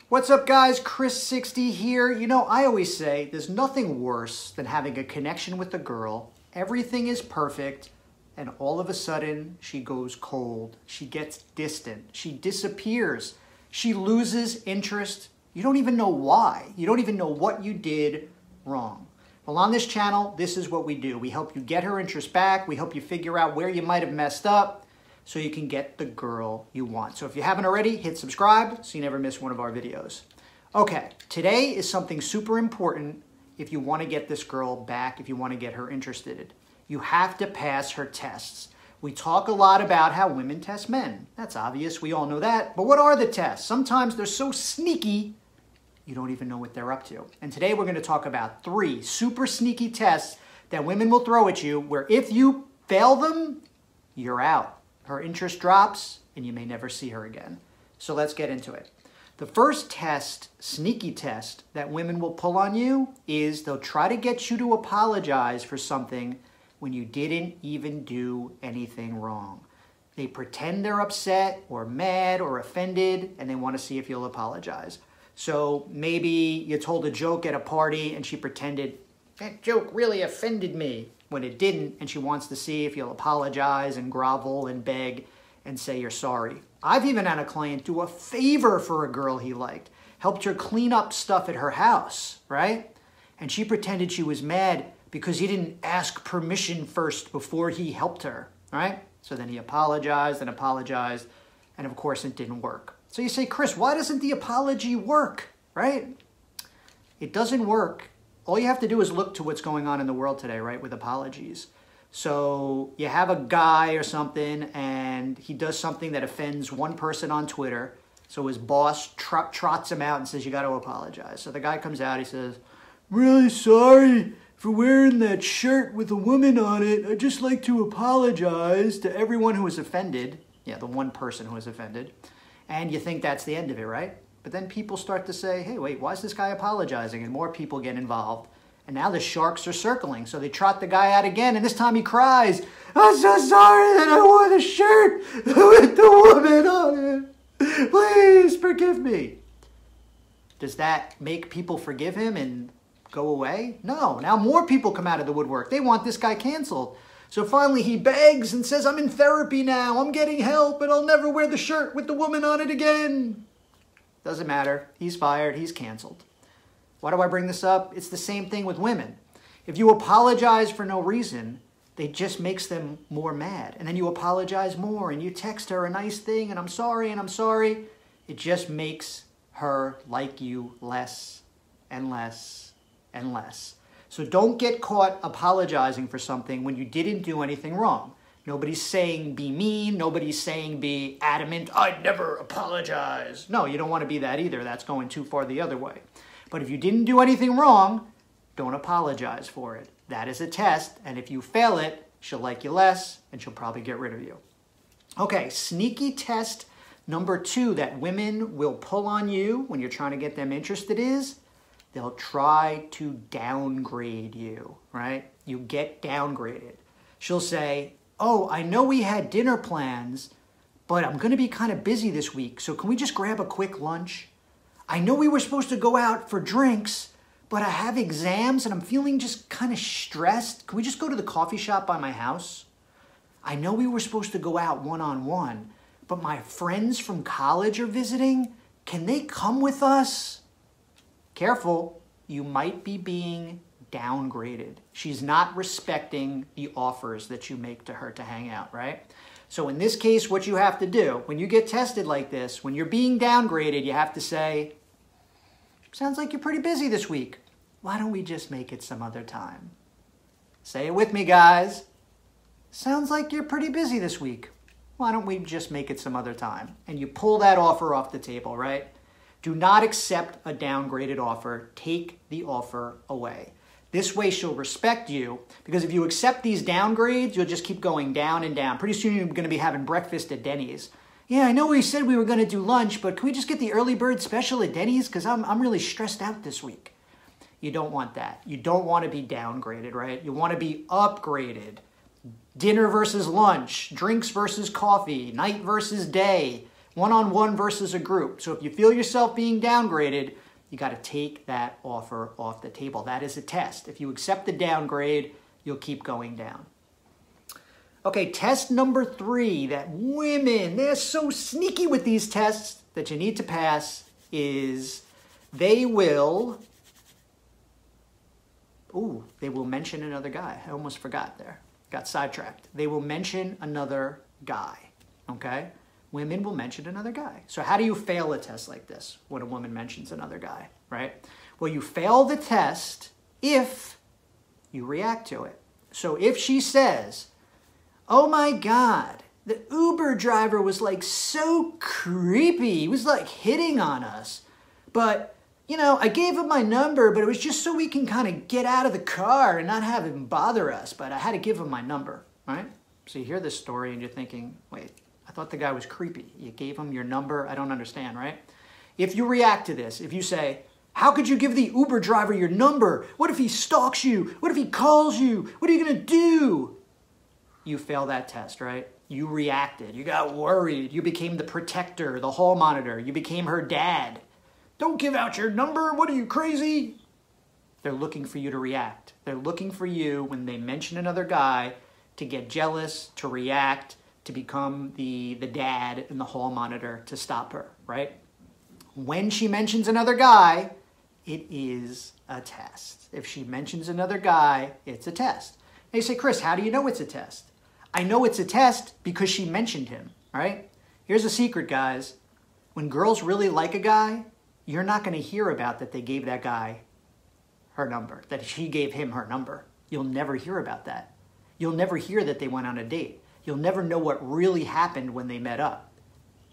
What's up, guys? Chris60 here. You know, I always say there's nothing worse than having a connection with a girl. Everything is perfect, and all of a sudden, she goes cold. She gets distant. She disappears. She loses interest. You don't even know why. You don't even know what you did wrong. Well, on this channel, this is what we do. We help you get her interest back. We help you figure out where you might have messed up, so you can get the girl you want. So if you haven't already, hit subscribe so you never miss one of our videos. Okay, today is something super important if you want to get this girl back, if you want to get her interested. You have to pass her tests. We talk a lot about how women test men. That's obvious, we all know that. But what are the tests? Sometimes they're so sneaky, you don't even know what they're up to. And today we're going to talk about 3 super sneaky tests that women will throw at you, where if you fail them, you're out. Her interest drops, and you may never see her again. So let's get into it. The first test, sneaky test, that women will pull on you is they'll try to get you to apologize for something when you didn't even do anything wrong. They pretend they're upset or mad or offended, and they want to see if you'll apologize. So maybe you told a joke at a party, and she pretended, that joke really offended me, when it didn't, and she wants to see if you'll apologize and grovel and beg and say you're sorry. I've even had a client do a favor for a girl he liked, helped her clean up stuff at her house, right? And she pretended she was mad because he didn't ask permission first before he helped her, right? So then he apologized, and of course it didn't work. So you say, Chris, why doesn't the apology work, right? It doesn't work. All you have to do is look to what's going on in the world today, right, with apologies. So you have a guy or something, and he does something that offends one person on Twitter. So his boss trots him out and says, you got to apologize. So the guy comes out, he says, I'm really sorry for wearing that shirt with a woman on it. I'd just like to apologize to everyone who was offended. Yeah, the one person who was offended. And you think that's the end of it, right? But then people start to say, hey, wait, why is this guy apologizing? And more people get involved. And now the sharks are circling. So they trot the guy out again, and this time he cries, I'm so sorry that I wore the shirt with the woman on it. Please forgive me. Does that make people forgive him and go away? No. Now more people come out of the woodwork. They want this guy canceled. So finally he begs and says, I'm in therapy now. I'm getting help, and I'll never wear the shirt with the woman on it again. Doesn't matter. He's fired. He's canceled. Why do I bring this up? It's the same thing with women. If you apologize for no reason, it just makes them more mad. And then you apologize more, and you text her a nice thing, and I'm sorry, and I'm sorry. It just makes her like you less and less and less. So don't get caught apologizing for something when you didn't do anything wrong. Nobody's saying be mean. Nobody's saying be adamant. I'd never apologize. No, you don't want to be that either. That's going too far the other way. But if you didn't do anything wrong, don't apologize for it. That is a test. And if you fail it, she'll like you less, and she'll probably get rid of you. Okay, sneaky test number 2 that women will pull on you when you're trying to get them interested is they'll try to downgrade you, right? You get downgraded. She'll say, oh, I know we had dinner plans, but I'm going to be kind of busy this week, so can we just grab a quick lunch? I know we were supposed to go out for drinks, but I have exams and I'm feeling just kind of stressed. Can we just go to the coffee shop by my house? I know we were supposed to go out one-on-one, but my friends from college are visiting. Can they come with us? Careful, you might be being downgraded. She's not respecting the offers that you make to her to hang out, right? So in this case, what you have to do, when you get tested like this, when you're being downgraded, you have to say, sounds like you're pretty busy this week. Why don't we just make it some other time? Say it with me, guys. Sounds like you're pretty busy this week. Why don't we just make it some other time? And you pull that offer off the table, right? Do not accept a downgraded offer. Take the offer away. This way she'll respect you, because if you accept these downgrades, you'll just keep going down and down. Pretty soon you're going to be having breakfast at Denny's. Yeah, I know we said we were going to do lunch, but can we just get the early bird special at Denny's? Because I'm really stressed out this week. You don't want that. You don't want to be downgraded, right? You want to be upgraded. Dinner versus lunch, drinks versus coffee, night versus day, one-on-one versus a group. So if you feel yourself being downgraded, you got to take that offer off the table. That is a test. If you accept the downgrade, you'll keep going down. Okay, test number 3 that women, they're so sneaky with these tests that you need to pass is they will mention another guy. I almost forgot there. Got sidetracked. They will mention another guy, okay? Women will mention another guy. So how do you fail a test like this when a woman mentions another guy, right? Well, you fail the test if you react to it. So if she says, oh my God, the Uber driver was like so creepy. He was like hitting on us. But, you know, I gave him my number, but it was just so we can kind of get out of the car and not have him bother us. But I had to give him my number, right? So you hear this story and you're thinking, wait, I thought the guy was creepy. You gave him your number? I don't understand, right? If you react to this, if you say, how could you give the Uber driver your number? What if he stalks you? What if he calls you? What are you going to do? You fail that test, right? You reacted. You got worried. You became the protector, the hall monitor. You became her dad. Don't give out your number. What are you, crazy? They're looking for you to react. They're looking for you when they mention another guy to get jealous, to react, to become the dad and the hall monitor to stop her, right? When she mentions another guy, it is a test. If she mentions another guy, it's a test. And you say, Chris, how do you know it's a test? I know it's a test because she mentioned him, right? Here's a secret, guys. When girls really like a guy, you're not going to hear about that they gave that guy her number, that she gave him her number. You'll never hear about that. You'll never hear that they went on a date. You'll never know what really happened when they met up.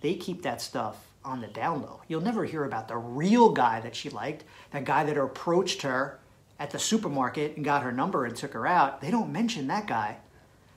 They keep that stuff on the down low. You'll never hear about the real guy that she liked, that guy that approached her at the supermarket and got her number and took her out. They don't mention that guy.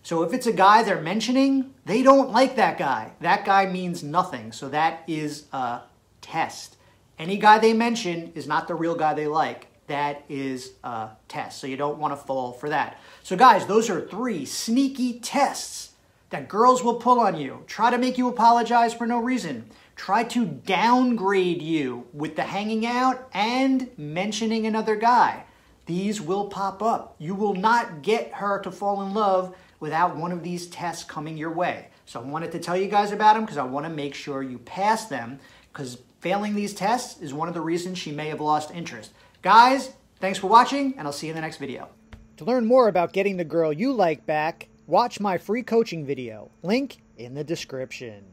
So if it's a guy they're mentioning, they don't like that guy. That guy means nothing. So that is a test. Any guy they mention is not the real guy they like. That is a test. So you don't want to fall for that. So guys, those are 3 sneaky tests that girls will pull on you. Try to make you apologize for no reason. Try to downgrade you with the hanging out and mentioning another guy. These will pop up. You will not get her to fall in love without one of these tests coming your way. So I wanted to tell you guys about them because I want to make sure you pass them, because failing these tests is one of the reasons she may have lost interest. Guys, thanks for watching, and I'll see you in the next video. To learn more about getting the girl you like back, watch my free coaching video. Link in the description.